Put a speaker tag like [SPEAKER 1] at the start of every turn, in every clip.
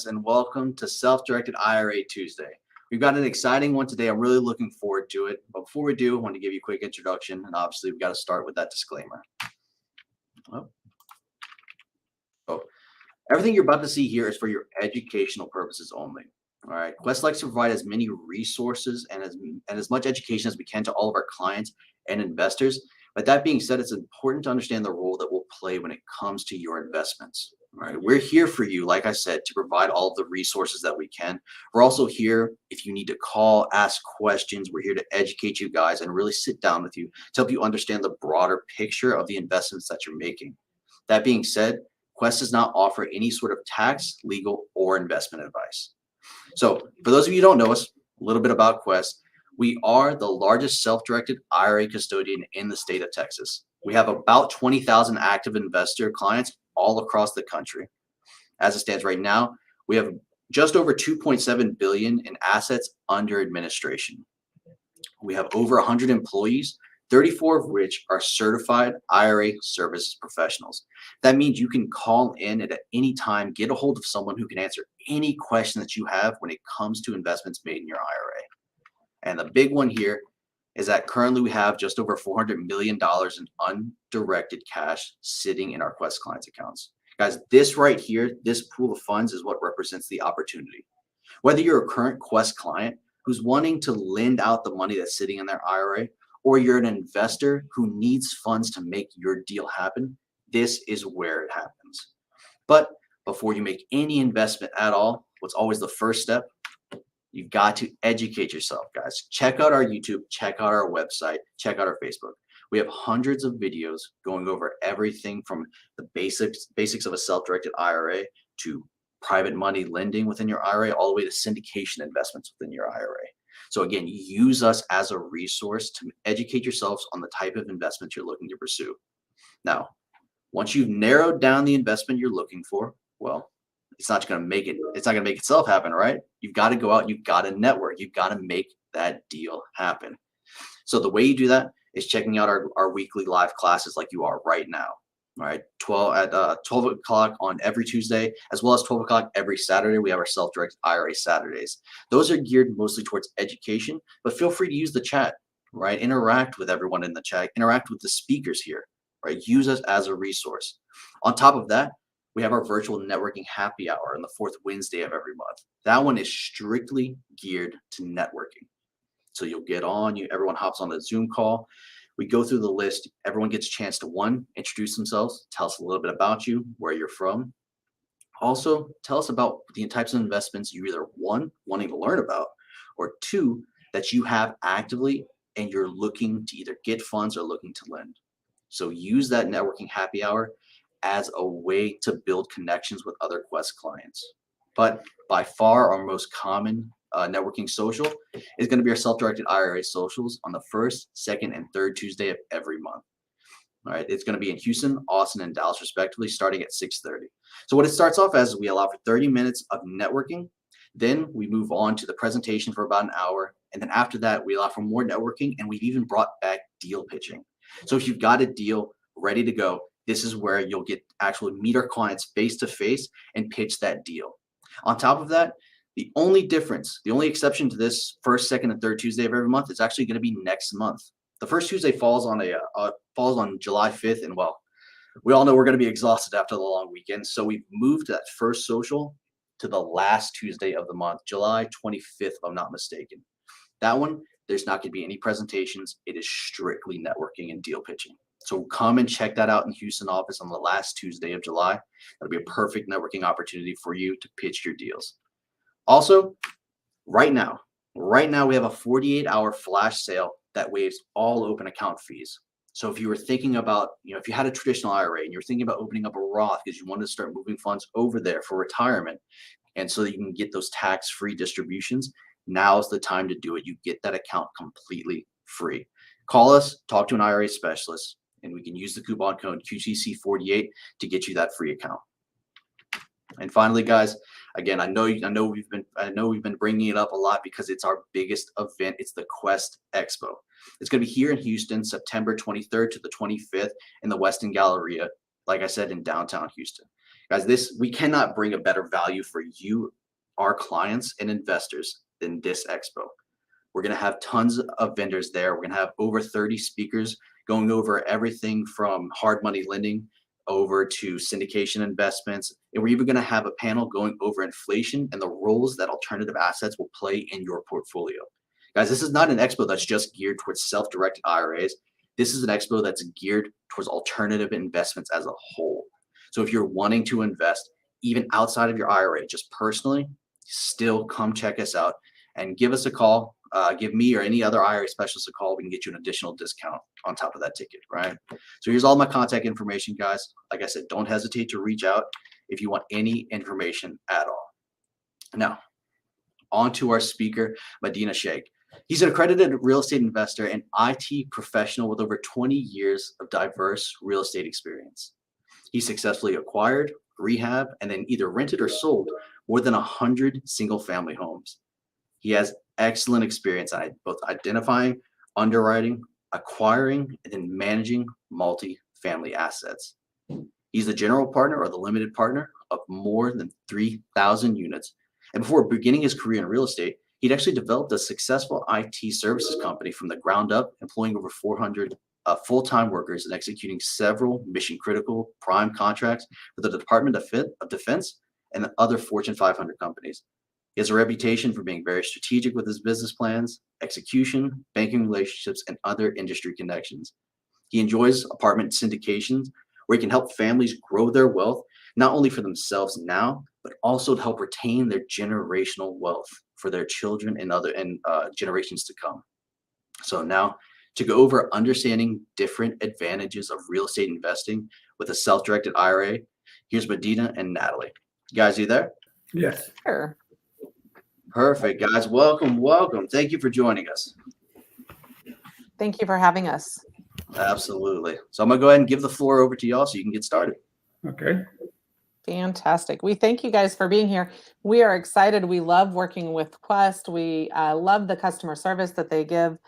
[SPEAKER 1] and welcome to Self-Directed IRA Tuesday. We've got an exciting one today. I'm really looking forward to it. But before we do, I want to give you a quick introduction, and obviously we've got to start with that disclaimer. Oh, oh. Everything you're about to see here is for your educational purposes only. All right. Quest likes to provide as many resources and as much education as we can to all of our clients and investors. But that being said, it's important to understand the role that we'll play when it comes to your investments. All right. We're here for you, like I said, to provide all of the resources that we can. We're also here if you need to call, ask questions. We're here to educate you guys and really sit down with you to help you understand the broader picture of the investments that you're making. That being said, Quest does not offer any sort of tax, legal, or investment advice. So for those of you who don't know us, a little bit about Quest. We are the largest self-directed IRA custodian in the state of Texas. We have about 20,000 active investor clients all across the country. As it stands right now, we have just over 2.7 billion in assets under administration. We have over 100 employees, 34 of which are certified IRA services professionals. That means you can call in at any time, get a hold of someone who can answer any question that you have when it comes to investments made in your IRA. And the big one here is that currently we have just over $400 million in undirected cash sitting in our Quest clients' accounts. Guys, this right here, this pool of funds is what represents the opportunity. Whether you're a current Quest client who's wanting to lend out the money that's sitting in their IRA, or you're an investor who needs funds to make your deal happen, this is where it happens. But before you make any investment at all, what's always the first step? You've got to educate yourself, guys. Check out our YouTube, check out our website, check out our Facebook. We have hundreds of videos going over everything from the basics of a self-directed IRA to private money lending within your IRA, all the way to syndication investments within your IRA. So again, use us as a resource to educate yourselves on the type of investment you're looking to pursue. Now, once you've narrowed down the investment you're looking for, well, it's not going to make itself happen, right? You've got to go out, you've got to network, you've got to make that deal happen. So the way you do that is checking out our weekly live classes like you are right now. All right, 12 o'clock on every Tuesday, as well as 12 o'clock every Saturday. We have our self-directed IRA Saturdays. Those are geared mostly towards education, but feel free to use the chat, right? Interact with everyone in the chat, interact with the speakers here, right? Use us as a resource. On top of that, we have our virtual networking happy hour on the fourth Wednesday of every month. That one is strictly geared to networking. So you'll get on, everyone hops on the Zoom call. We go through the list. Everyone gets a chance to, one, introduce themselves, tell us a little bit about you, where you're from. Also, tell us about the types of investments you either, one, wanting to learn about, or two, that you have actively and you're looking to either get funds or looking to lend. So use that networking happy hour as a way to build connections with other Quest clients. But by far our most common networking social is going to be our self-directed IRA socials on the first, second, and third Tuesday of every month. All right, it's going to be in Houston, Austin, and Dallas respectively, starting at 6:30. So what it starts off as, we allow for 30 minutes of networking. Then we move on to the presentation for about an hour. And then after that, we allow for more networking, and we've even brought back deal pitching. So if you've got a deal ready to go, this is where you'll get actually meet our clients face to face and pitch that deal. On top of that, the only difference, the only exception to this first, second, and third Tuesday of every month is actually going to be next month. The first Tuesday falls on July 5th, and well, we all know we're going to be exhausted after the long weekend. So we've moved that first social to the last Tuesday of the month, July 25th, if I'm not mistaken. That one, there's not going to be any presentations. It is strictly networking and deal pitching. So come and check that out in Houston office on the last Tuesday of July. That'll be a perfect networking opportunity for you to pitch your deals. Also, right now we have a 48-hour flash sale that waives all open account fees. So if you were thinking about, if you had a traditional IRA and you're thinking about opening up a Roth because you wanted to start moving funds over there for retirement, and so that you can get those tax-free distributions, now's the time to do it. You get that account completely free. Call us, talk to an IRA specialist, and we can use the coupon code QTC48 to get you that free account. And finally, guys, again, I know we've been bringing it up a lot because it's our biggest event. It's the Quest Expo. It's going to be here in Houston, September 23rd to the 25th in the Westin Galleria, like I said, in downtown Houston. Guys, we cannot bring a better value for you, our clients and investors than this expo. We're going to have tons of vendors there. We're going to have over 30 speakers going over everything from hard money lending over to syndication investments. And we're even going to have a panel going over inflation and the roles that alternative assets will play in your portfolio. Guys, this is not an expo that's just geared towards self-directed IRAs. This is an expo that's geared towards alternative investments as a whole. So if you're wanting to invest even outside of your IRA, just personally, still come check us out and give us a call. Give me or any other IRA specialist a call. We can get you an additional discount on top of that ticket, right? So here's all my contact information, guys. Like I said, don't hesitate to reach out if you want any information at all. Now, on to our speaker, Madina Shaik. He's an accredited real estate investor and IT professional with over 20 years of diverse real estate experience. He successfully acquired, rehab, and then either rented or sold more than 100 single-family homes. He has excellent experience at both identifying, underwriting, acquiring, and then managing multifamily assets. He's the general partner or the limited partner of more than 3,000 units. And before beginning his career in real estate, he'd actually developed a successful IT services company from the ground up, employing over 400 full-time workers and executing several mission-critical prime contracts for the Department of Defense and other Fortune 500 companies. He has a reputation for being very strategic with his business plans, execution, banking relationships, and other industry connections. He enjoys apartment syndications where he can help families grow their wealth, not only for themselves now, but also to help retain their generational wealth for their children and other generations to come. So now, to go over understanding different advantages of real estate investing with a self-directed IRA, here's Madina and Natalie. You guys, are you there?
[SPEAKER 2] Yes.
[SPEAKER 3] Sure.
[SPEAKER 1] Perfect, guys. Welcome, welcome. Thank you for joining us.
[SPEAKER 3] Thank you for having us.
[SPEAKER 1] Absolutely. So I'm going to go ahead and give the floor over to y'all so you can get started.
[SPEAKER 2] Okay.
[SPEAKER 3] Fantastic. We thank you guys for being here. We are excited. We love working with Quest. We love the customer service that they give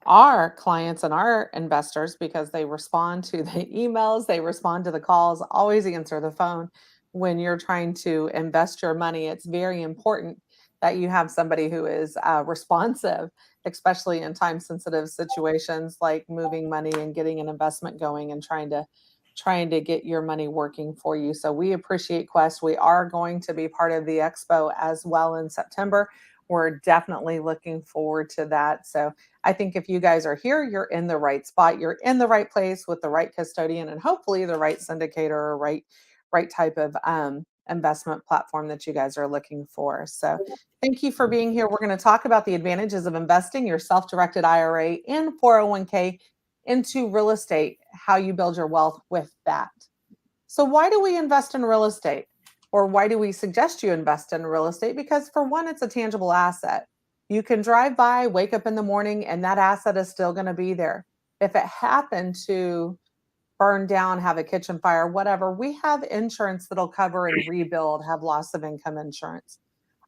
[SPEAKER 3] our clients and our investors because they respond to the emails, they respond to the calls, always answer the phone when you're trying to invest your money. It's very important that you have somebody who is responsive, especially in time-sensitive situations like moving money and getting an investment going and trying to get your money working for you. So we appreciate Quest. We are going to be part of the expo as well in September. We're definitely looking forward to that. So I think if you guys are here, you're in the right spot. You're in the right place with the right custodian and hopefully the right syndicator or right type of investment platform that you guys are looking for. So thank you for being here. We're going to talk about the advantages of investing your self-directed IRA and 401k into real estate, how you build your wealth with that. So why do we invest in real estate? Or why do we suggest you invest in real estate? Because for one, it's a tangible asset. You can drive by, wake up in the morning, and that asset is still going to be there. If it happened to burn down, have a kitchen fire, whatever, we have insurance that'll cover and rebuild, have loss of income insurance.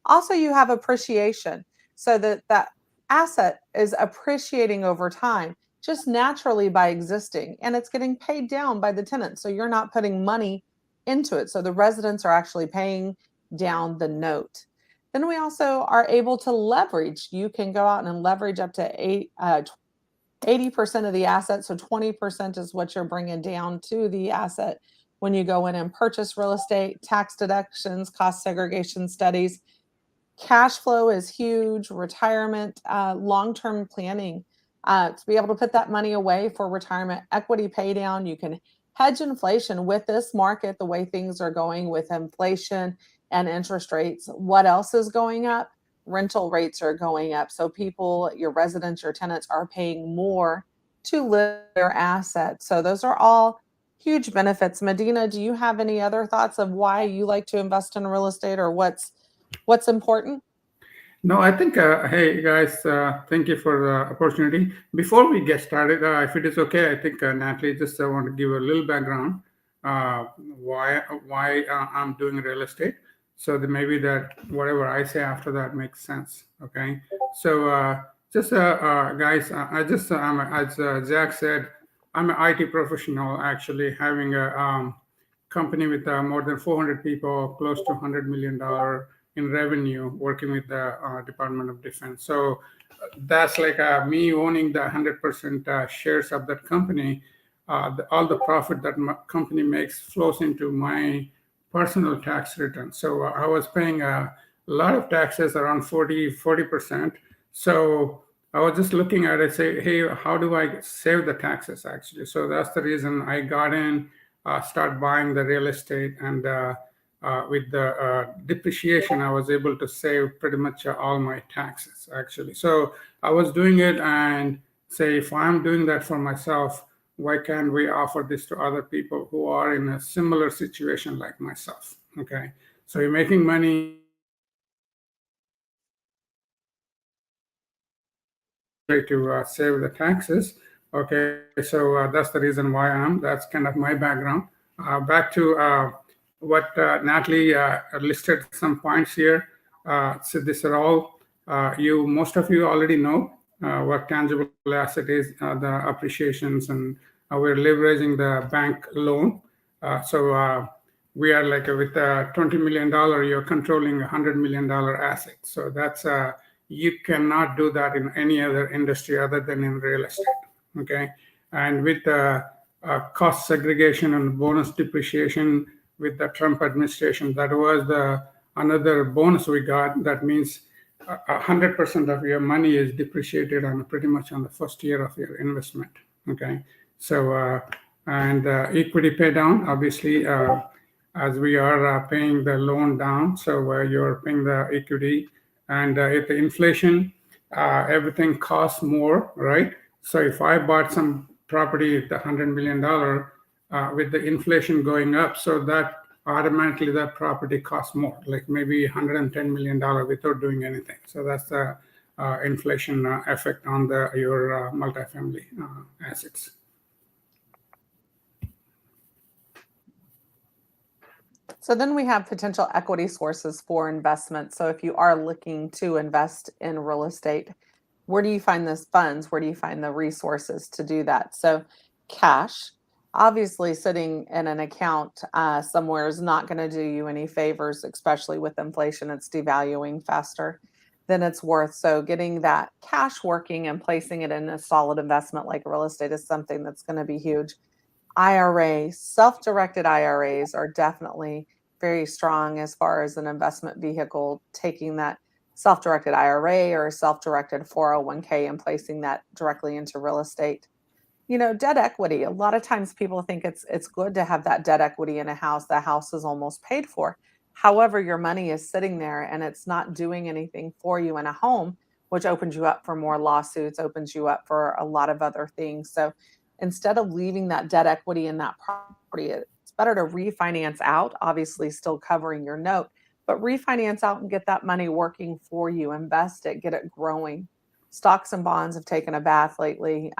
[SPEAKER 3] Also, you have appreciation so that asset is appreciating over time just naturally by existing, and it's getting paid down by the tenant. So you're not putting money into it. So the residents are actually paying down the note. Then we also are able to leverage. You can go out and leverage up to 80% of the asset. So 20% is what you're bringing down to the asset when you go in and purchase real estate, tax deductions, cost segregation studies. Cash flow is huge, retirement, long-term planning, to be able to put that money away for retirement, equity pay down. You can hedge inflation with this market, the way things are going with inflation and interest rates. What else is going up? Rental rates are going up. So people, your residents, your tenants are paying more to live their assets. So those are all huge benefits. Madina, do you have any other thoughts of why you like to invest in real estate or what's important?
[SPEAKER 2] No, I think, hey guys, thank you for the opportunity. Before we get started, if it is okay, I think Natalie just want to give a little background why I'm doing real estate. So that maybe that whatever I say after that makes sense. Okay. So just guys, as Jack said, I'm an IT professional actually having a company with more than 400 people, close to $100 million in revenue, working with the Department of Defense. So that's like me owning the 100% shares of that company. All the profit that my company makes flows into my personal tax return. So I was paying a lot of taxes, around 40%. So I was just looking at it, say, hey, how do I save the taxes actually? So that's the reason I got in, start buying the real estate, and with the depreciation, I was able to save pretty much all my taxes actually. So I was doing it, and say, if I'm doing that for myself, why can't we offer this to other people who are in a similar situation like myself? Okay, so you're making money to save the taxes. Okay, so that's the reason why that's kind of my background. Back to what Natalie listed some points here. So these are all most of you already know what tangible asset is, the appreciations, and we're leveraging the bank loan. So we are like with a $20 million, you're controlling $100 million asset. So that's you cannot do that in any other industry other than in real estate. Okay, and with cost segregation and bonus depreciation with the Trump administration, that was the another bonus we got. That means 100% of your money is depreciated on pretty much on the first year of your investment. Okay, so and equity pay down, obviously, as we are paying the loan down, so you're paying the equity, and if the inflation, everything costs more, right? So if I bought some property at the $100 million, with the inflation going up, so that automatically that property costs more, like maybe $110 million without doing anything. So that's the inflation effect on your multifamily assets.
[SPEAKER 3] So then we have potential equity sources for investment. So if you are looking to invest in real estate, where do you find those funds? Where do you find the resources to do that? So cash, obviously sitting in an account somewhere is not going to do you any favors, especially with inflation. It's devaluing faster than it's worth. So getting that cash working and placing it in a solid investment like real estate is something that's going to be huge. IRAs, self-directed IRAs are definitely very strong as far as an investment vehicle, taking that self-directed IRA or self-directed 401k and placing that directly into real estate. You know, debt equity, a lot of times people think it's good to have that debt equity in a house. The house is almost paid for. However, your money is sitting there and it's not doing anything for you in a home, which opens you up for more lawsuits, opens you up for a lot of other things. So instead of leaving that debt equity in that property, it's better to refinance out, obviously still covering your note, but refinance out and get that money working for you, invest it, get it growing. Stocks and bonds have taken a bath lately.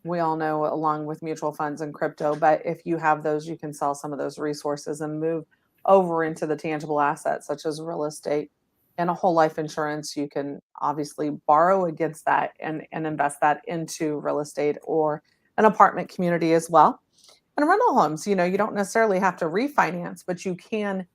[SPEAKER 3] We all know, along with mutual funds and crypto, but if you have those, you can sell some of those resources and move over into the tangible assets such as real estate and a whole life insurance. You can obviously borrow against that and invest that into real estate or an apartment community as well. And rental homes, you know, you don't necessarily have to refinance, but you can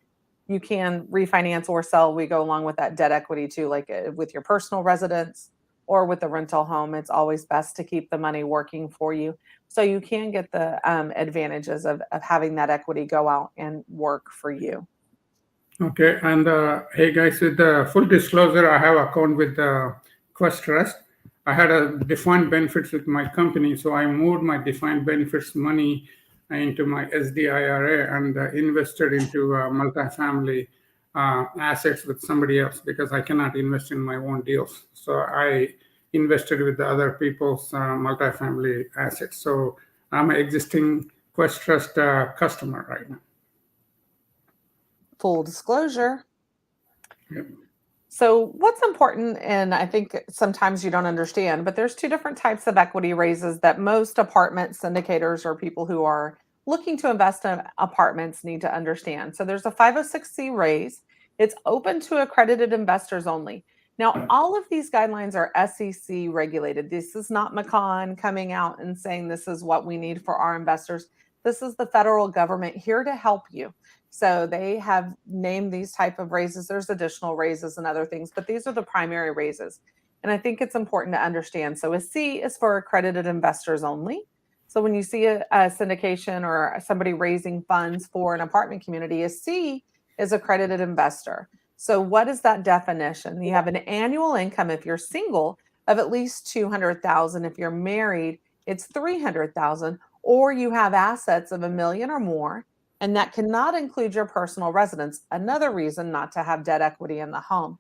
[SPEAKER 3] refinance or sell. We go along with that debt equity too, like with your personal residence or with the rental home. It's always best to keep the money working for you so you can get the advantages of having that equity go out and work for you.
[SPEAKER 2] Okay, and hey guys, with the full disclosure, I have account with Quest Trust. I had a defined benefits with my company, so I moved my defined benefits money into my SDIRA and invested into multifamily assets with somebody else because I cannot invest in my own deals. So I invested with the other people's multifamily assets. So I'm an existing Quest Trust customer right now.
[SPEAKER 3] Full disclosure.
[SPEAKER 2] Yep.
[SPEAKER 3] So, what's important, and I think sometimes you don't understand, but there's two different types of equity raises that most apartment syndicators or people who are looking to invest in apartments need to understand. So, there's a 506c raise, it's open to accredited investors only. Now, all of these guidelines are SEC regulated. This is not Makaan coming out and saying this is what we need for our investors. This is the federal government here to help you. So they have named these type of raises. There's additional raises and other things, but these are the primary raises. And I think it's important to understand. So a C is for accredited investors only. So when you see a syndication or somebody raising funds for an apartment community, a C is accredited investor. So what is that definition? You have an annual income if you're single of at least 200,000. If you're married, it's 300,000, or you have assets of $1 million or more, and that cannot include your personal residence. Another reason not to have debt equity in the home.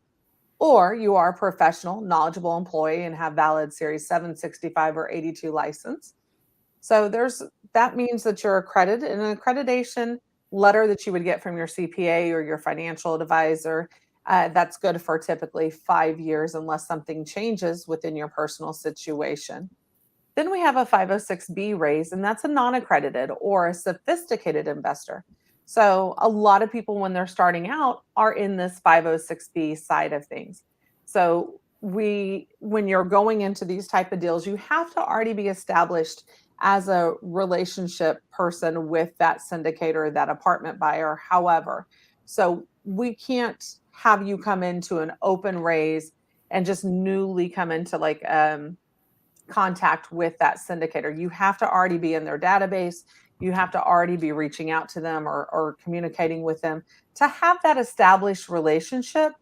[SPEAKER 3] Or you are a professional, knowledgeable employee and have valid Series 765 or 82 license. So that means that you're accredited. An accreditation letter that you would get from your CPA or your financial advisor, that's good for typically 5 years unless something changes within your personal situation. Then we have a 506B raise, and that's a non-accredited or a sophisticated investor. So a lot of people, when they're starting out, are in this 506B side of things. So when you're going into these type of deals, you have to already be established as a relationship person with that syndicator, that apartment buyer, however. So we can't have you come into an open raise and just newly come into like contact with that syndicator. You have to already be in their database. You have to already be reaching out to them or communicating with them to have that established relationship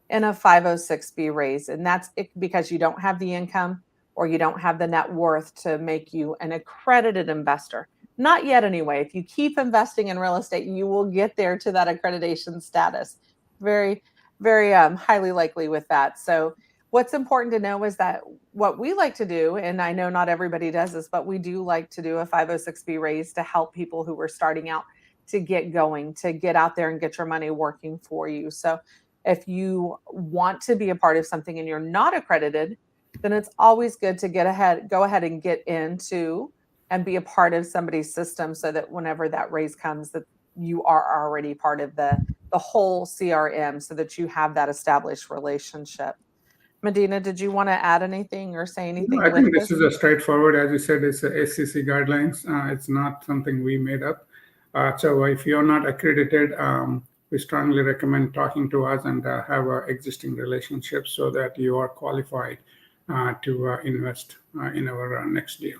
[SPEAKER 3] in a 506B raise. And that's it, because you don't have the income or you don't have the net worth to make you an accredited investor. Not yet, anyway. If you keep investing in real estate, you will get there to that accreditation status. Very, very highly likely with that. So what's important to know is that what we like to do, and I know not everybody does this, but we do like to do a 506B raise to help people who are starting out to get going, to get out there and get your money working for you. So if you want to be a part of something and you're not accredited, then it's always good to go ahead and get into and be a part of somebody's system so that whenever that raise comes, that you are already part of the whole CRM so that you have that established relationship. Medina, did you want to add anything or say anything
[SPEAKER 2] I
[SPEAKER 3] with
[SPEAKER 2] think this
[SPEAKER 3] this?
[SPEAKER 2] is a straightforward, as you said, it's a SEC guidelines. It's not something we made up. So if you're not accredited, we strongly recommend talking to us and have existing relationships so that you are qualified to invest in our next deal.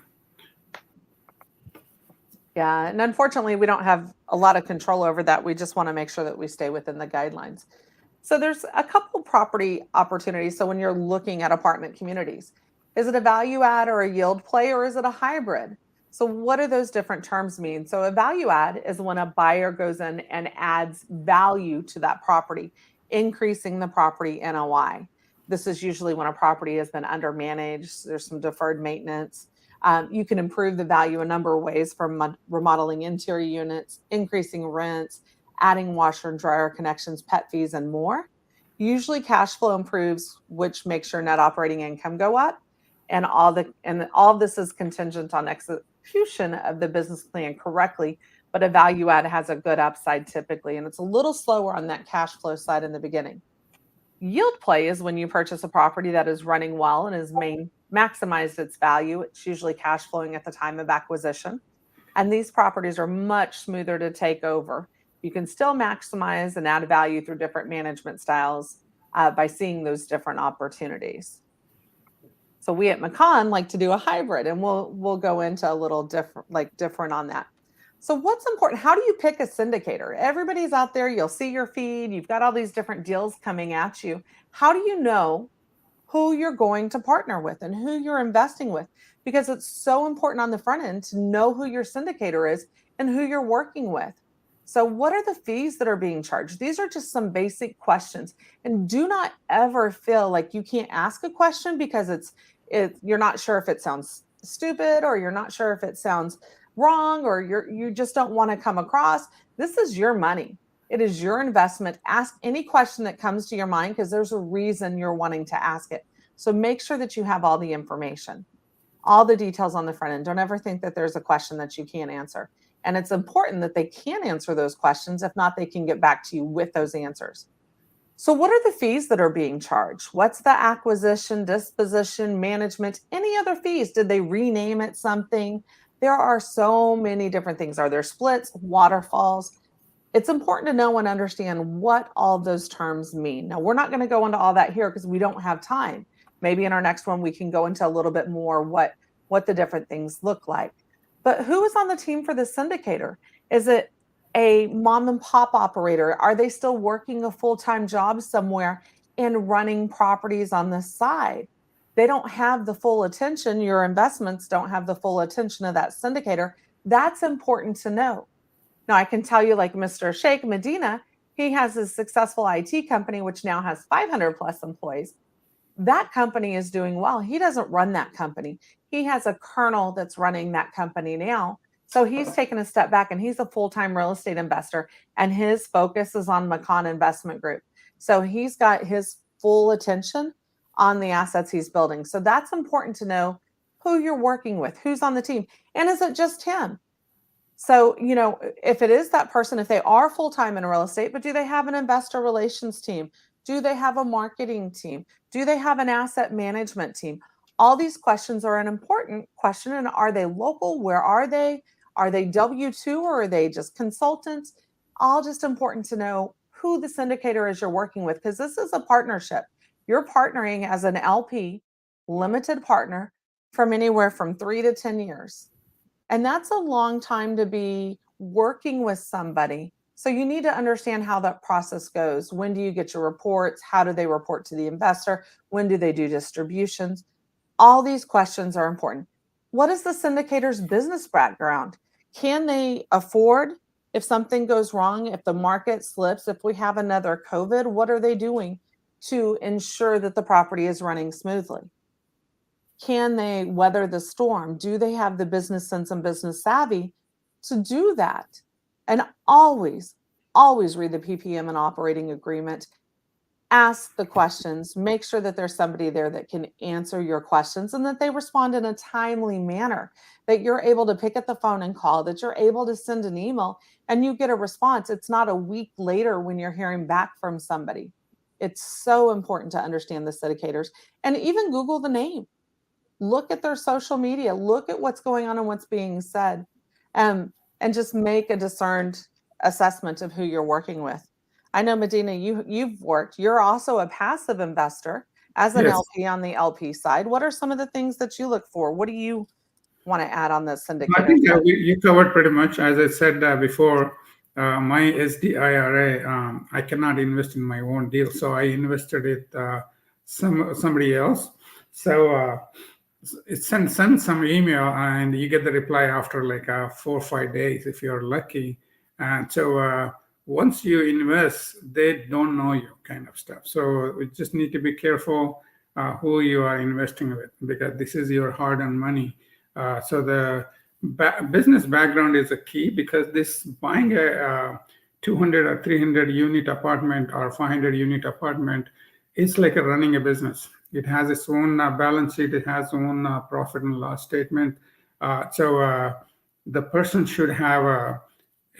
[SPEAKER 3] Yeah, and unfortunately, we don't have a lot of control over that. We just want to make sure that we stay within the guidelines. So there's a couple property opportunities. So when you're looking at apartment communities, is it a value add or a yield play, or is it a hybrid? So what do those different terms mean? So a value add is when a buyer goes in and adds value to that property, increasing the property NOI. This is usually when a property has been undermanaged. There's some deferred maintenance. You can improve the value a number of ways, from remodeling interior units, increasing rents, adding washer and dryer connections, pet fees, and more. Usually cash flow improves, which makes your net operating income go up. And all of this is contingent on execution of the business plan correctly, but a value add has a good upside typically, and it's a little slower on that cash flow side in the beginning. Yield play is when you purchase a property that is running well and has maximized its value. It's usually cash flowing at the time of acquisition. And these properties are much smoother to take over. You can still maximize and add value through different management styles by seeing those different opportunities. So we at Makaan like to do a hybrid, and we'll go into a little different on that. So what's important? How do you pick a syndicator? Everybody's out there. You'll see your feed. You've got all these different deals coming at you. How do you know who you're going to partner with and who you're investing with? Because it's so important on the front end to know who your syndicator is and who you're working with. So what are the fees that are being charged? These are just some basic questions. And do not ever feel like you can't ask a question because you're not sure if it sounds stupid, or you're not sure if it sounds wrong, or you just don't want to come across. This is your money. It is your investment. Ask any question that comes to your mind because there's a reason you're wanting to ask it. So make sure that you have all the information, all the details on the front end. Don't ever think that there's a question that you can't answer. And it's important that they can answer those questions. If not, they can get back to you with those answers. So what are the fees that are being charged? What's the acquisition, disposition, management, any other fees? Did they rename it something? There are so many different things. Are there splits, waterfalls? It's important to know and understand what all those terms mean. Now, we're not going to go into all that here because we don't have time. Maybe in our next one, we can go into a little bit more what the different things look like. But who is on the team for the syndicator? Is it a mom and pop operator? Are they still working a full-time job somewhere and running properties on the side? They don't have the full attention. Your investments don't have the full attention of that syndicator. That's important to know. Now, I can tell you, like Mr. Shaik, Medina, he has a successful IT company, which now has 500 plus employees. That company is doing well. He doesn't run that company. He has a colonel that's running that company now. So he's taken a step back and he's a full-time real estate investor. And his focus is on Makaan Investment Group. So he's got his full attention on the assets he's building. So that's important to know who you're working with, who's on the team. And is it just him? So, if it is that person, if they are full-time in real estate, but do they have an investor relations team? Do they have a marketing team? Do they have an asset management team? All these questions are an important question. And are they local? Where are they? Are they W-2 or are they just consultants? All just important to know who the syndicator is you're working with, because this is a partnership. You're partnering as an LP, limited partner, from anywhere from 3 to 10 years. And that's a long time to be working with somebody. So you need to understand how that process goes. When do you get your reports? How do they report to the investor? When do they do distributions? All these questions are important. What is the syndicator's business background? Can they afford if something goes wrong, if the market slips, if we have another COVID, what are they doing to ensure that the property is running smoothly? Can they weather the storm? Do they have the business sense and business savvy to do that? And always, always read the PPM and operating agreement. Ask the questions. Make sure that there's somebody there that can answer your questions and that they respond in a timely manner, that you're able to pick up the phone and call, that you're able to send an email and you get a response. It's not a week later when you're hearing back from somebody. It's so important to understand the syndicators and even Google the name. Look at their social media, look at what's going on and what's being said, and just make a discerned assessment of who you're working with. I know, Medina, you're also a passive investor as an
[SPEAKER 2] Yes.
[SPEAKER 3] LP on the LP side. What are some of the things that you look for? What do you want to add on the
[SPEAKER 2] I
[SPEAKER 3] syndicator
[SPEAKER 2] think
[SPEAKER 3] side?
[SPEAKER 2] you covered pretty much. As I said before, my SDIRA, I cannot invest in my own deal, so I invested it somebody else. So send some email and you get the reply after like 4 or 5 days if you're lucky. And so once you invest, they don't know you, kind of stuff. So we just need to be careful who you are investing with, because this is your hard-earned money. So the business background is a key, because this buying a 200 or 300 unit apartment or 500 unit apartment is like running a business. It has its own balance sheet. It has its own profit and loss statement. So the person should have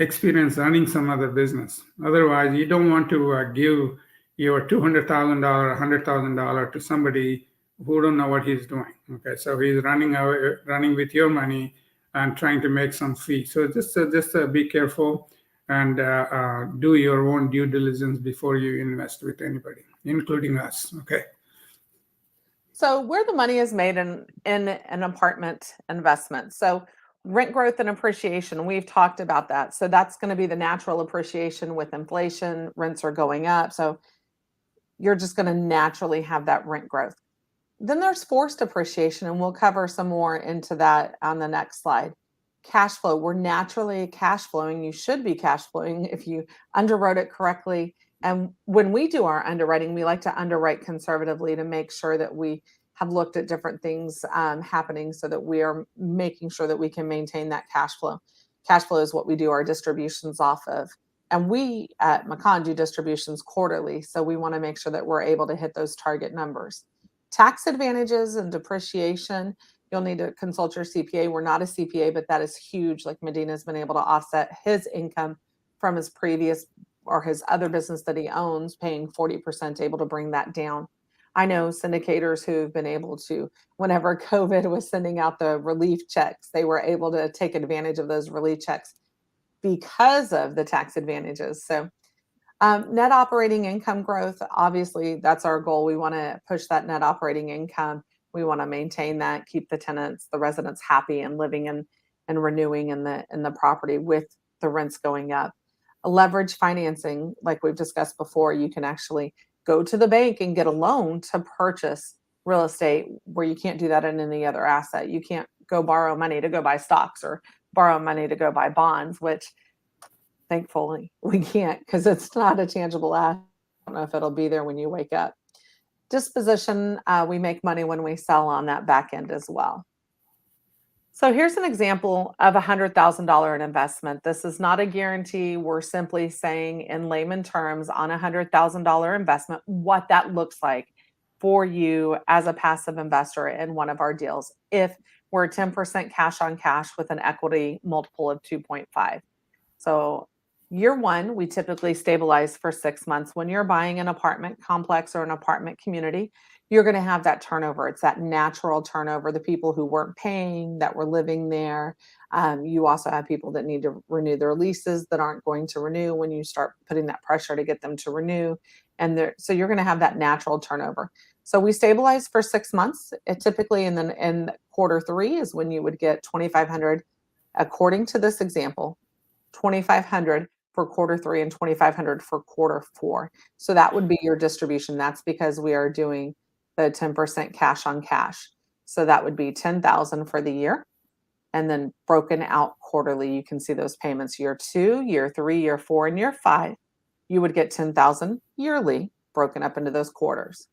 [SPEAKER 2] experience running some other business. Otherwise, you don't want to give your $200,000, $100,000 to somebody who don't know what he's doing. Okay, so he's running with your money and trying to make some fee. So just be careful and do your own due diligence before you invest with anybody, including us. Okay.
[SPEAKER 3] So where the money is made in an apartment investment. So rent growth and appreciation, we've talked about that. So that's going to be the natural appreciation with inflation. Rents are going up. So you're just going to naturally have that rent growth. Then there's forced appreciation, and we'll cover some more into that on the next slide. Cash flow, we're naturally cash flowing. You should be cash flowing if you underwrote it correctly. And when we do our underwriting, we like to underwrite conservatively to make sure that we have looked at different things happening so that we are making sure that we can maintain that cash flow. Cash flow is what we do our distributions off of. And we at Makaan do distributions quarterly. So we want to make sure that we're able to hit those target numbers. Tax advantages and depreciation, you'll need to consult your CPA. We're not a CPA, but that is huge. Like Medina's been able to offset his income from his previous or his other business that he owns, paying 40%, able to bring that down. I know syndicators who've been able to, whenever COVID was sending out the relief checks, they were able to take advantage of those relief checks because of the tax advantages. So net operating income growth, obviously, that's our goal. We want to push that net operating income. We want to maintain that, keep the tenants, the residents happy and living and renewing in the property with the rents going up. Leverage financing, like we've discussed before, you can actually go to the bank and get a loan to purchase real estate where you can't do that in any other asset. You can't go borrow money to go buy stocks or borrow money to go buy bonds, which thankfully we can't because it's not a tangible asset. I don't know if it'll be there when you wake up. Disposition, we make money when we sell on that back end as well. So here's an example of a $100,000 in investment. This is not a guarantee. We're simply saying in layman terms on a $100,000 investment, what that looks like for you as a passive investor in one of our deals. If we're 10% cash on cash with an equity multiple of 2.5. So year one, we typically stabilize for 6 months. When you're buying an apartment complex or an apartment community, you're going to have that turnover. It's that natural turnover. The people who weren't paying, that were living there. You also have people that need to renew their leases that aren't going to renew when you start putting that pressure to get them to renew. And so you're going to have that natural turnover. So we stabilize for 6 months. It typically in quarter three is when you would get 2,500, according to this example, 2,500 for quarter three and 2,500 for quarter four. So that would be your distribution. That's because we are doing the 10% cash on cash. So that would be 10,000 for the year and then broken out quarterly. You can see those payments year 2, year 3, year 4, and year 5. You would get 10,000 yearly broken up into those quarters.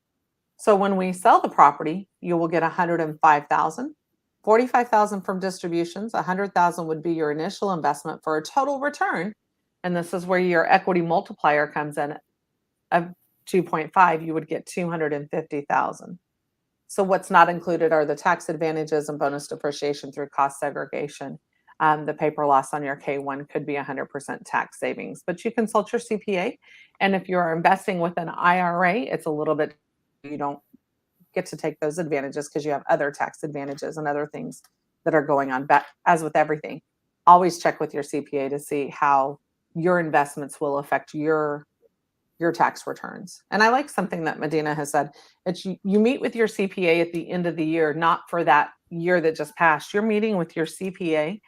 [SPEAKER 3] So when we sell the property, you will get 105,000. 45,000 from distributions, 100,000 would be your initial investment for a total return. And this is where your equity multiplier comes in of 2.5, you would get 250,000. So what's not included are the tax advantages and bonus depreciation through cost segregation. The paper loss on your K1 could be 100% tax savings, but you consult your CPA. And if you're investing with an IRA, it's a little bit, you don't get to take those advantages because you have other tax advantages and other things that are going on. But as with everything, always check with your CPA to see how your investments will affect your tax returns. And I like something that Madina has said. It's you meet with your CPA at the end of the year, not for that year that just passed. You're meeting with your CPA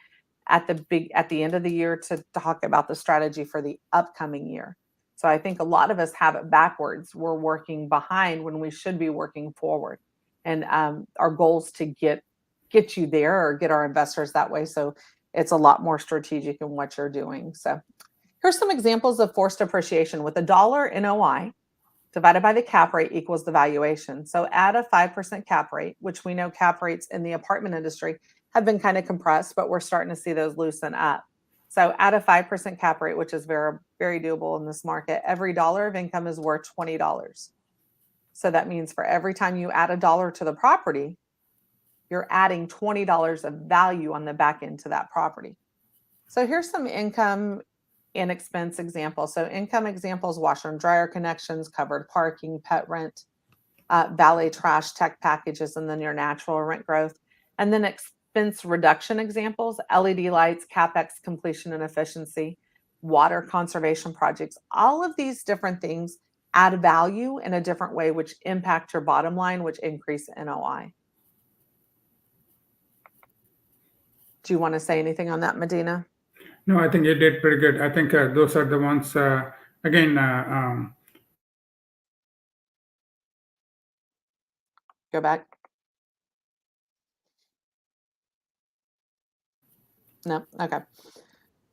[SPEAKER 3] at the end of the year to talk about the strategy for the upcoming year. So I think a lot of us have it backwards. We're working behind when we should be working forward. And our goals to get you there or get our investors that way. So it's a lot more strategic in what you're doing. So here's some examples of forced appreciation. With $1 NOI divided by the cap rate equals the valuation. So add a 5% cap rate, which we know cap rates in the apartment industry have been kind of compressed, but we're starting to see those loosen up. So add a 5% cap rate, which is very, very doable in this market. Every dollar of income is worth $20. So that means for every time you add $1 to the property, you're adding $20 of value on the back end to that property. So here's some income and expense examples. So income examples, washer and dryer connections, covered parking, pet rent, valet trash, tech packages, and then your natural rent growth. And then expense reduction examples, LED lights, CapEx completion and efficiency, water conservation projects. All of these different things add value in a different way, which impact your bottom line, which increase NOI. Do you want to say anything on that, Madina?
[SPEAKER 2] No, I think you did pretty good. I think those are the ones, again,
[SPEAKER 3] Go back. No, okay.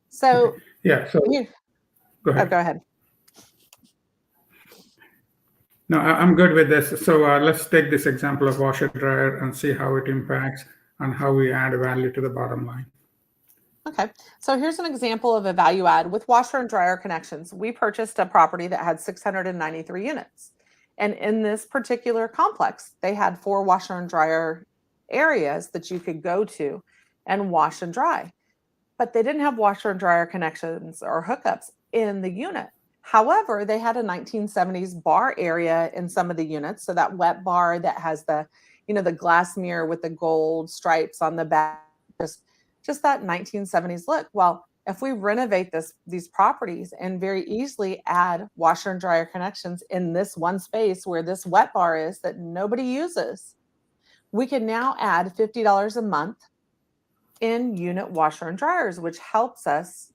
[SPEAKER 3] So
[SPEAKER 2] yeah, so
[SPEAKER 3] here,
[SPEAKER 2] go ahead.
[SPEAKER 3] go ahead.
[SPEAKER 2] No, I'm good with this. So let's take this example of washer dryer and see how it impacts and how we add value to the bottom line.
[SPEAKER 3] Okay, so here's an example of a value add with washer and dryer connections. We purchased a property that had 693 units. And in this particular complex, they had 4 washer and dryer areas that you could go to and wash and dry. But they didn't have washer and dryer connections or hookups in the unit. However, they had a 1970s bar area in some of the units. So that wet bar that has the, the glass mirror with the gold stripes on the back, just that 1970s look. Well, if we renovate these properties and very easily add washer and dryer connections in this one space where this wet bar is that nobody uses, we can now add $50 a month in unit washer and dryers, which helps us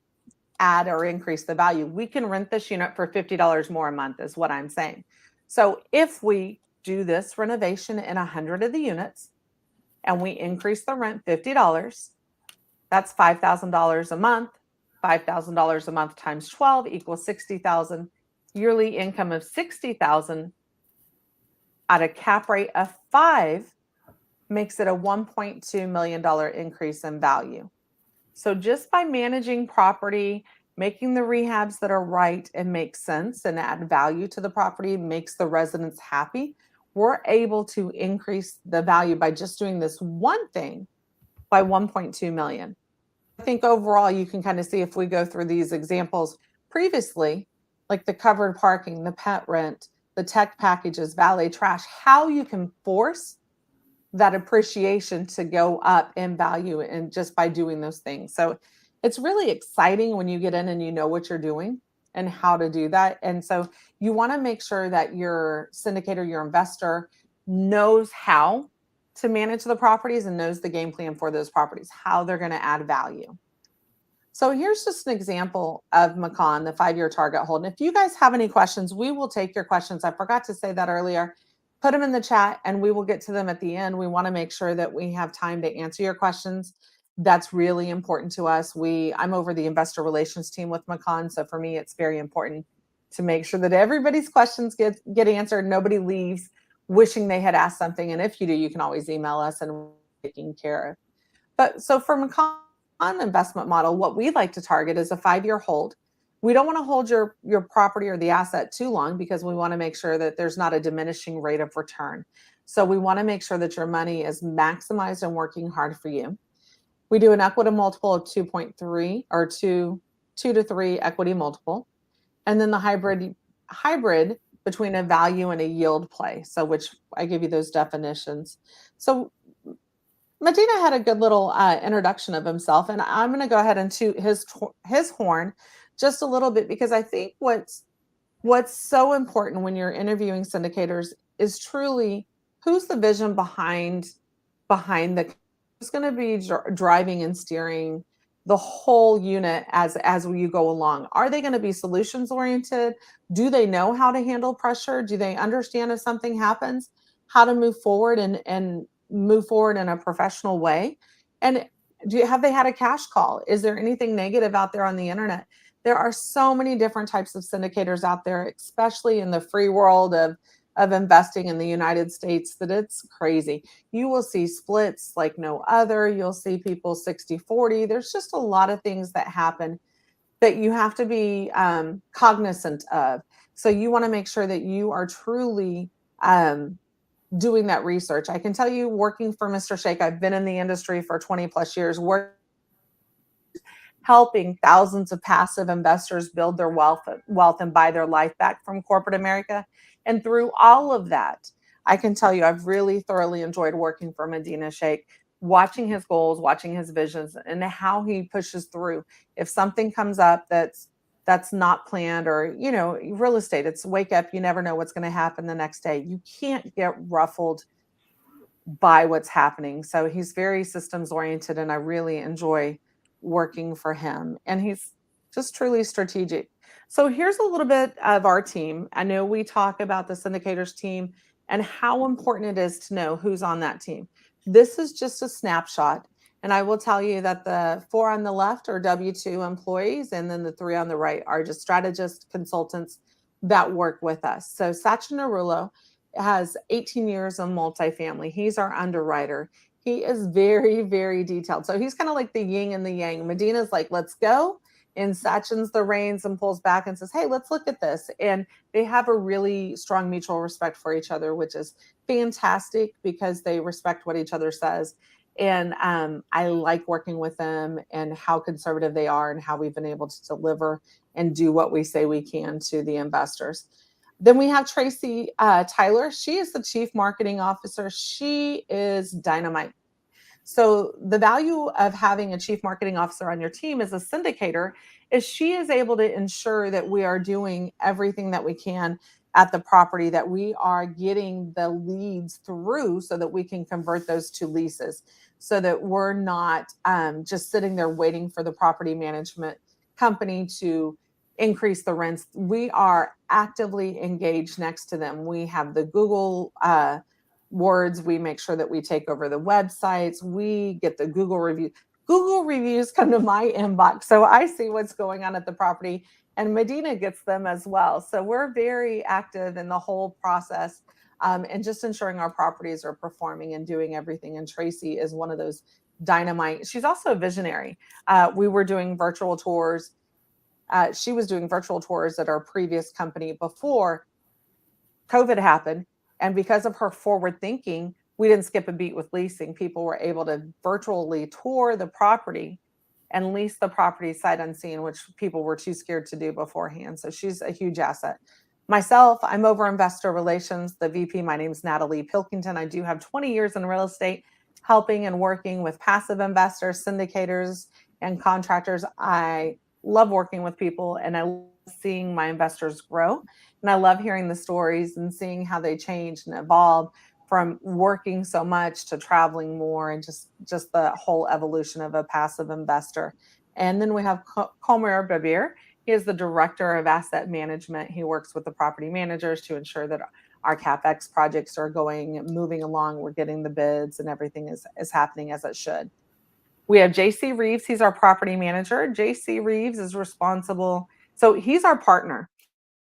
[SPEAKER 3] add or increase the value. We can rent this unit for $50 more a month is what I'm saying. So if we do this renovation in 100 of the units and we increase the rent $50, that's $5,000 a month. $5,000 a month times 12 equals 60,000. Yearly income of 60,000 at a cap rate of 5 makes it a $1.2 million increase in value. So just by managing property, making the rehabs that are right and make sense and add value to the property, makes the residents happy, we're able to increase the value by just doing this one thing by 1.2 million. I think overall you can kind of see, if we go through these examples previously, like the covered parking, the pet rent, the tech packages, valet trash, how you can force that appreciation to go up in value and just by doing those things. So it's really exciting when you get in and you know what you're doing and how to do that. And so you want to make sure that your syndicator, your investor, knows how to manage the properties and knows the game plan for those properties, how they're going to add value. So here's just an example of Makaan, the 5-year target hold. And if you guys have any questions, we will take your questions. I forgot to say that earlier. Put them in the chat and we will get to them at the end. We want to make sure that we have time to answer your questions. That's really important to us. I'm over the investor relations team with Makaan. So for me, it's very important to make sure that everybody's questions get answered. Nobody leaves wishing they had asked something. And if you do, you can always email us and we're taking care of. But so for Makaan investment model, what we like to target is a 5-year hold. We don't want to hold your property or the asset too long because we want to make sure that there's not a diminishing rate of return. So we want to make sure that your money is maximized and working hard for you. We do an equity multiple of 2.3 or 2 to 3 equity multiple. And then the hybrid between a value and a yield play. So which I give you those definitions. So Madina had a good little introduction of himself, and I'm going to go ahead and toot his horn just a little bit, because I think what's so important when you're interviewing syndicators is truly who's the vision behind who's going to be driving and steering the whole unit as you go along. Are they going to be solutions oriented? Do they know how to handle pressure? Do they understand if something happens, how to move forward and move forward in a professional way? And have they had a cash call? Is there anything negative out there on the internet? There are so many different types of syndicators out there, especially in the free world of investing in the United States, that it's crazy. You will see splits like no other. You'll see people 60-40. There's just a lot of things that happen that you have to be cognizant of. So you want to make sure that you are truly doing that research. I can tell you, working for Mr. Shaik, I've been in the industry for 20 plus years, helping thousands of passive investors build their wealth and buy their life back from corporate America. And through all of that, I can tell you, I've really thoroughly enjoyed working for Madina Shaik, watching his goals, watching his visions, and how he pushes through. If something comes up that's not planned, or, real estate, it's wake up, you never know what's going to happen the next day. You can't get ruffled by what's happening. So he's very systems oriented, and I really enjoy working for him, and he's just truly strategic. So here's a little bit of our team. I know we talk about the syndicators team and how important it is to know who's on that team. This is just a snapshot, and I will tell you that the 4 on the left are W-2 employees, and then the 3 on the right are just strategists, consultants that work with us. So Sachin Narullo has 18 years of multifamily. He's our underwriter. He is very, very detailed. So he's kind of like the yin and the yang. Medina's like, let's go. And Sachin's the reins and pulls back and says, hey, let's look at this. And they have a really strong mutual respect for each other, which is fantastic because they respect what each other says. And I like working with them and how conservative they are and how we've been able to deliver and do what we say we can to the investors. Then we have Tracy Tyler. She is the Chief Marketing Officer. She is dynamite. So the value of having a chief marketing officer on your team as a syndicator is she is able to ensure that we are doing everything that we can at the property, that we are getting the leads through so that we can convert those to leases, so that we're not just sitting there waiting for the property management company to increase the rents. We are actively engaged next to them. We have the Google words. We make sure that we take over the websites. We get the Google review. Google reviews come to my inbox. So I see what's going on at the property, and Madina gets them as well. So we're very active in the whole process, and just ensuring our properties are performing and doing everything. And Tracy is one of those dynamite. She's also a visionary. We were doing virtual tours. She was doing virtual tours at our previous company before COVID happened. And because of her forward thinking, we didn't skip a beat with leasing. People were able to virtually tour the property and lease the property sight unseen, which people were too scared to do beforehand. So she's a huge asset. Myself, I'm over investor relations, the VP. My name's Natalie Pilkington. I do have 20 years in real estate, helping and working with passive investors, syndicators, and contractors. I love working with people, and I love seeing my investors grow. And I love hearing the stories and seeing how they change and evolve from working so much to traveling more, and just the whole evolution of a passive investor. And then we have Komer Babir. He is the director of asset management. He works with the property managers to ensure that our CapEx projects are moving along. We're getting the bids and everything is happening as it should. We have JC Reeves. He's our property manager. JC Reeves is responsible. So he's our partner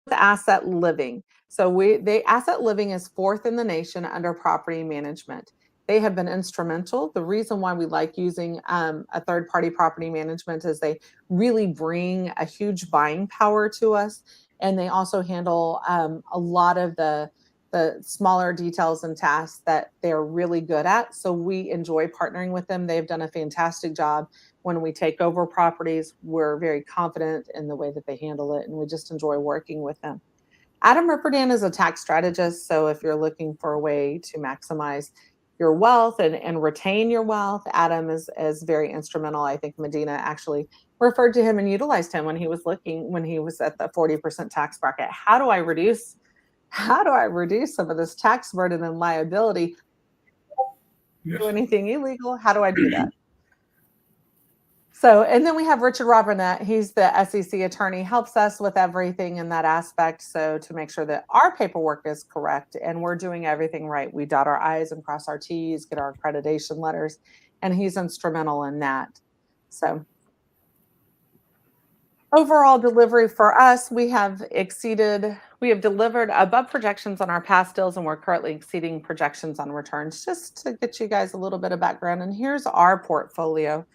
[SPEAKER 3] with Asset Living. So Asset Living is fourth in the nation under property management. They have been instrumental. The reason why we like using a third-party property management is they really bring a huge buying power to us, and they also handle a lot of the smaller details and tasks that they're really good at. So we enjoy partnering with them. They've done a fantastic job. When we take over properties, we're very confident in the way that they handle it, and we just enjoy working with them. Adam Ripperdan is a tax strategist. So if you're looking for a way to maximize your wealth and retain your wealth, Adam is very instrumental. I think Medina actually referred to him and utilized him when he was at the 40% tax bracket. How do I reduce some of this tax burden and liability?
[SPEAKER 2] Yes.
[SPEAKER 3] Do anything illegal? How do I do that? So, and then we have Richard Robinette. He's the SEC attorney, helps us with everything in that aspect. So to make sure that our paperwork is correct and we're doing everything right, we dot our I's and cross our T's, get our accreditation letters, and he's instrumental in that. So overall delivery for us, we have delivered above projections on our past deals, and we're currently exceeding projections on returns. Just to get you guys a little bit of background, and here's our portfolio.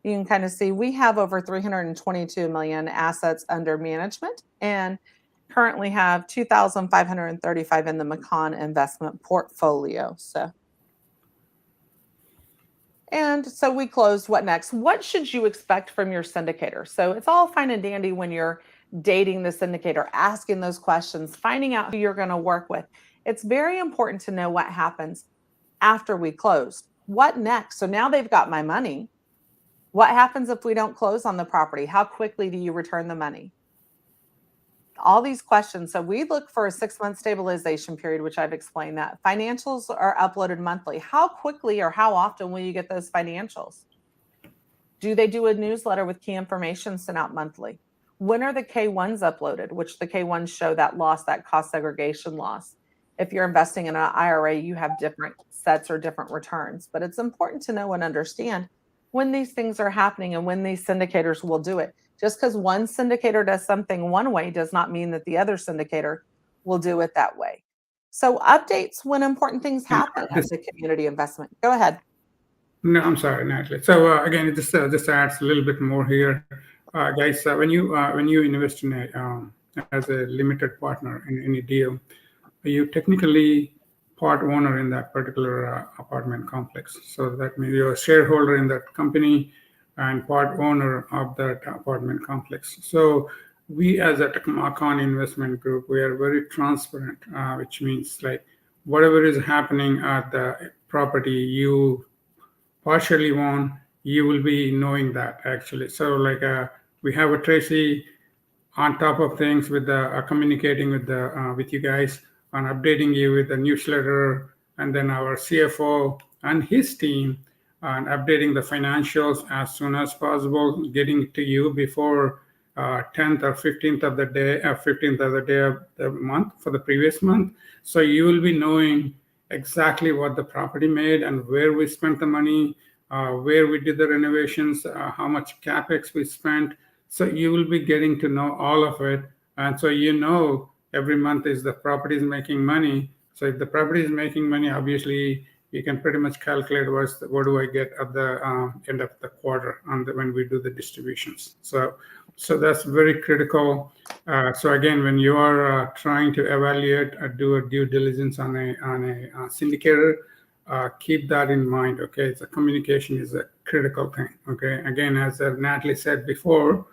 [SPEAKER 3] You can kind of see we have over 322 million assets under management and currently have 2,535 in the Makaan investment portfolio. And so we closed. What next? What should you expect from your syndicator? So it's all fine and dandy when you're dating the syndicator, asking those questions, finding out who you're going to work with. It's very important to know what happens after we close. What next? So now they've got my money. What happens if we don't close on the property? How quickly do you return the money? All these questions. So we look for a 6-month stabilization period, which I've explained that. Financials are uploaded monthly. How quickly or how often will you get those financials? Do they do a newsletter with key information sent out monthly? When are the K1s uploaded, which the K1s show that loss, that cost segregation loss? If you're investing in an IRA, you have different sets or different returns, but it's important to know and understand when these things are happening and when these syndicators will do it. Just because one syndicator does something one way does not mean that the other syndicator will do it that way. So updates when important things happen at the community investment. Go ahead.
[SPEAKER 2] No, I'm sorry, Natalie. So again, it just adds a little bit more here, guys. When you invest in as a limited partner in any deal, you technically part owner in that particular apartment complex. So that means you're a shareholder in that company and part owner of that apartment complex. So we as a Makaan investment group, we are very transparent, which means like whatever is happening at the property you partially own, you will be knowing that actually. So like we have a Tracy on top of things with the communicating with you guys on updating you with the newsletter, and then our CFO and his team on updating the financials as soon as possible, getting to you before 10th or 15th of the day, 15th of the day of the month for the previous month. So you will be knowing exactly what the property made and where we spent the money, where we did the renovations, how much capex we spent. So you will be getting to know all of it. And so you know every month is the property is making money. So if the property is making money, obviously you can pretty much calculate what do I get at the end of the quarter when we do the distributions. So that's very critical. So again, when you are trying to evaluate or do a due diligence on a syndicator, keep that in mind. Okay, the communication is a critical thing. Okay, again, as Natalie said before,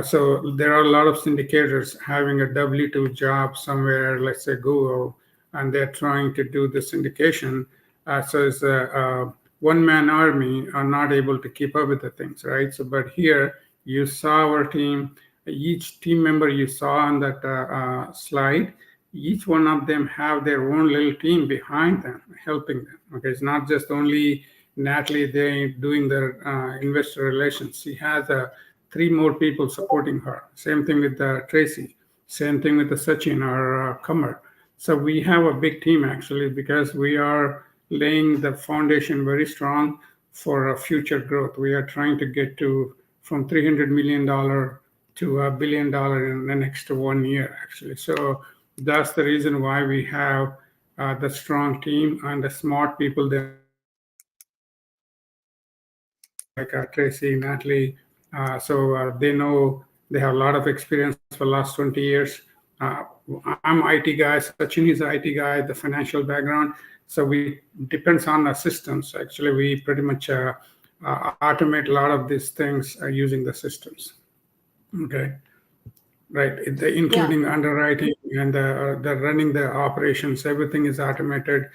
[SPEAKER 2] so there are a lot of syndicators having a W-2 job somewhere, let's say Google, and they're trying to do the syndication. So it's a one-man army are not able to keep up with the things, right? So, but here you saw our team, each team member you saw on that slide, each one of them have their own little team behind them, helping them. Okay, it's not just only Natalie, they doing their investor relations. She has 3 more people supporting her. Same thing with Tracy. Same thing with the Sachin or Kamar. So we have a big team actually because we are laying the foundation very strong for future growth. We are trying to get to from $300 million to $1 billion in the next 1 year actually. So that's the reason why we have the strong team and the smart people there like Tracy, Natalie. So they know they have a lot of experience for the last 20 years. I'm IT guy, Sachin is IT guy, the financial background. So we depends on the systems. Actually, we pretty much automate a lot of these things using the systems. Okay, right, including underwriting and the running the operations. Everything is automated.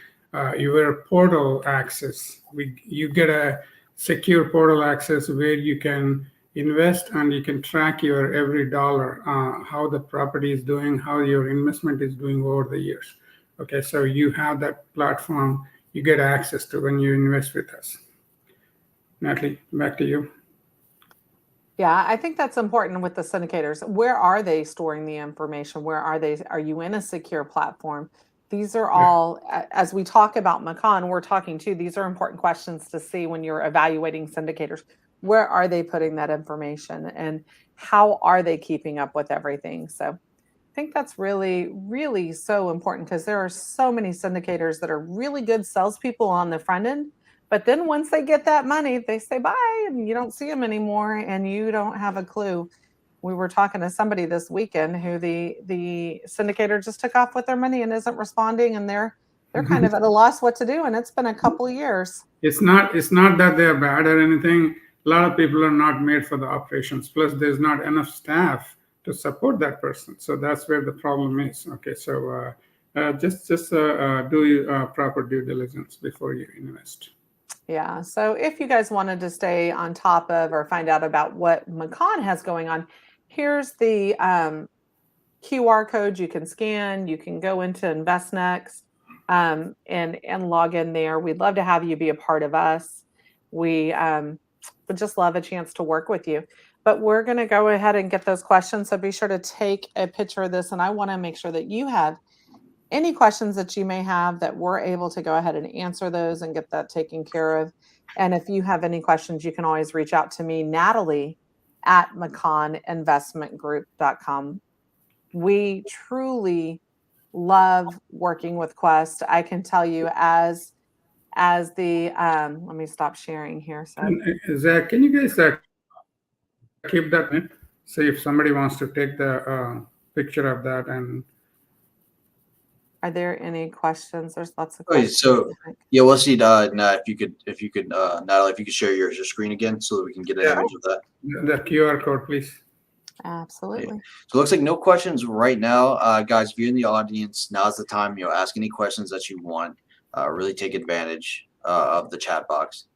[SPEAKER 2] Your portal access, you get a secure portal access where you can invest and you can track your every dollar, how the property is doing, how your investment is doing over the years. Okay, so you have that platform you get access to when you invest with us. Natalie, back to you.
[SPEAKER 3] Yeah, I think that's important with the syndicators. Where are they storing the information? Where are they? Are you in a secure platform? These are all, as we talk about Makaan, we're talking too, these are important questions to see when you're evaluating syndicators. Where are they putting that information and how are they keeping up with everything? So I think that's really, really so important because there are so many syndicators that are really good salespeople on the front end. But then once they get that money, they say bye and you don't see them anymore and you don't have a clue. We were talking to somebody this weekend who the syndicator just took off with their money and isn't responding, and they're kind of at a loss what to do, and it's been a couple of years.
[SPEAKER 2] It's not that they're bad or anything. A lot of people are not made for the operations. Plus, there's not enough staff to support that person. So that's where the problem is. Okay, so just do proper due diligence before you invest.
[SPEAKER 3] Yeah. So if you guys wanted to stay on top of or find out about what Makaan has going on, here's the QR code you can scan. You can go into InvestNext and log in there. We'd love to have you be a part of us. We would just love a chance to work with you. But we're going to go ahead and get those questions. So be sure to take a picture of this. And I want to make sure that you have any questions that you may have that we're able to go ahead and answer those and get that taken care of. And if you have any questions, you can always reach out to me, Natalie at MakaanInvestmentGroup.com. We truly love working with Quest. I can tell you as the let me stop sharing here. So
[SPEAKER 2] Zach, can you guys keep that in? See if somebody wants to take the picture of that and
[SPEAKER 3] Are there any questions? There's lots of
[SPEAKER 1] Okay,
[SPEAKER 3] questions.
[SPEAKER 1] so
[SPEAKER 3] I think.
[SPEAKER 1] yeah, we'll see. Nat, if you could, Natalie, if you could share your screen again so that we can get an
[SPEAKER 2] Yeah.
[SPEAKER 1] image of that.
[SPEAKER 2] The QR code, please.
[SPEAKER 3] Absolutely.
[SPEAKER 1] So it looks like no questions right now. Guys, if you're in the audience, now's the time, ask any questions that you want. Really take advantage of the chat box.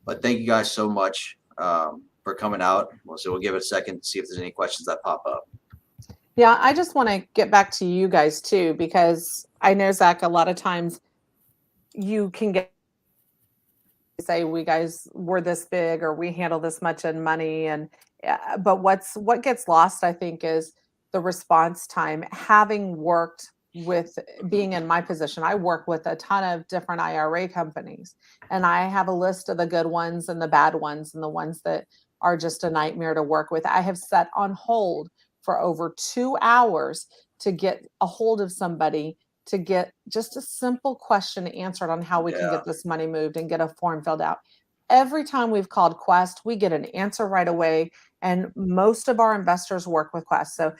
[SPEAKER 1] But thank you guys so much for coming out. So we'll give it a second to see if there's any questions that pop up.
[SPEAKER 3] Yeah, I just want to get back to you guys too, because I know, Zach, a lot of times you can get say we're this big or we handle this much in money, and but what gets lost, I think, is the response time. Having worked with being in my position, I work with a ton of different IRA companies, and I have a list of the good ones and the bad ones and the ones that are just a nightmare to work with. I have sat on hold for over 2 hours to get a hold of somebody to get just a simple question answered on how we can
[SPEAKER 1] Yeah.
[SPEAKER 3] get this money moved and get a form filled out. Every time we've called Quest, we get an answer right away. And most of our investors work with Quest. So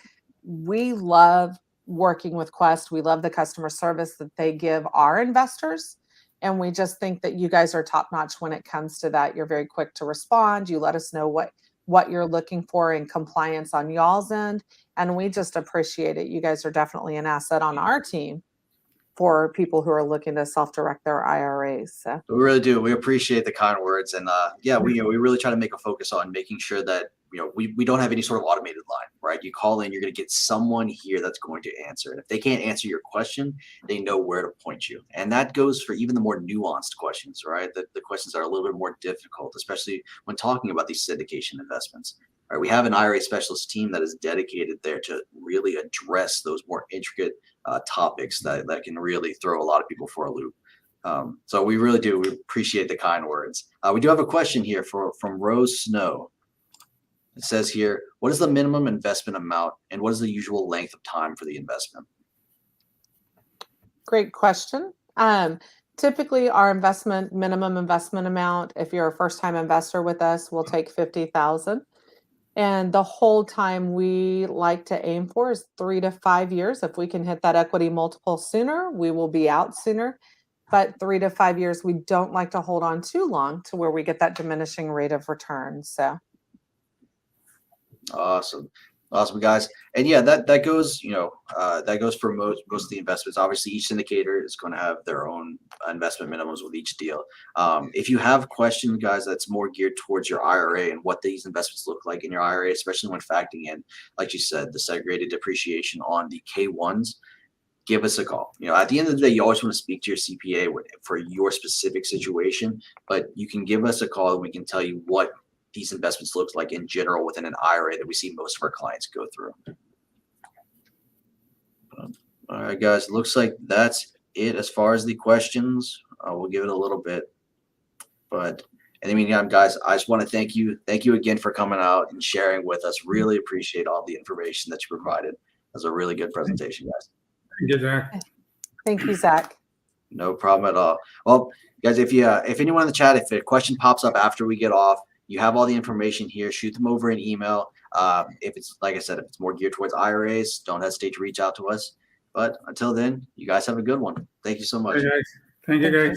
[SPEAKER 3] we love working with Quest. We love the customer service that they give our investors. And we just think that you guys are top notch when it comes to that. You're very quick to respond. You let us know what you're looking for in compliance on y'all's end. And we just appreciate it. You guys are definitely an asset on our team for people who are looking to self-direct their IRAs. So.
[SPEAKER 1] We really do. We appreciate the kind words, and yeah, we really try to make a focus on making sure that we don't have any sort of automated line, right? You call in, you're going to get someone here that's going to answer, and if they can't answer your question, they know where to point you, and that goes for even the more nuanced questions, right? The questions that are a little bit more difficult, especially when talking about these syndication investments. Right, we have an IRA specialist team that is dedicated there to really address those more intricate topics that can really throw a lot of people for a loop. So we really do. We appreciate the kind words. We do have a question here from Rose Snow. It says here, what is the minimum investment amount and what is the usual length of time for the investment?
[SPEAKER 3] Great question. Typically, our minimum investment amount, if you're a first-time investor with us, will take $50,000. And the whole time we like to aim for is 3 to 5 years. If we can hit that equity multiple sooner, we will be out sooner. But 3 to 5 years, we don't like to hold on too long to where we get that diminishing rate of return. So
[SPEAKER 1] awesome, guys. And yeah, that goes that goes for most of the investments. Obviously, each syndicator is going to have their own investment minimums with each deal. If you have questions, guys, that's more geared towards your IRA and what these investments look like in your IRA, especially when factoring in, like you said, the segregated depreciation on the K1s, give us a call. At the end of the day, you always want to speak to your CPA for your specific situation, but you can give us a call and we can tell you what these investments look like in general within an IRA that we see most of our clients go through. All right, guys, looks like that's it as far as the questions. We'll give it a little bit, but in the meantime, guys, I just want to thank you again for coming out and sharing with us. Really appreciate all the information that you provided. It was a really good presentation, guys.
[SPEAKER 2] Thank you, Zach.
[SPEAKER 3] thank you, Zach.
[SPEAKER 1] No problem at all. Well, guys, if anyone in the chat, if a question pops up after we get off, you have all the information here. Shoot them over an email. If it's, like I said, if it's more geared towards IRAs, don't hesitate to reach out to us. But until then, you guys have a good one. Thank you so much.
[SPEAKER 2] Hey, guys. Thank you, guys.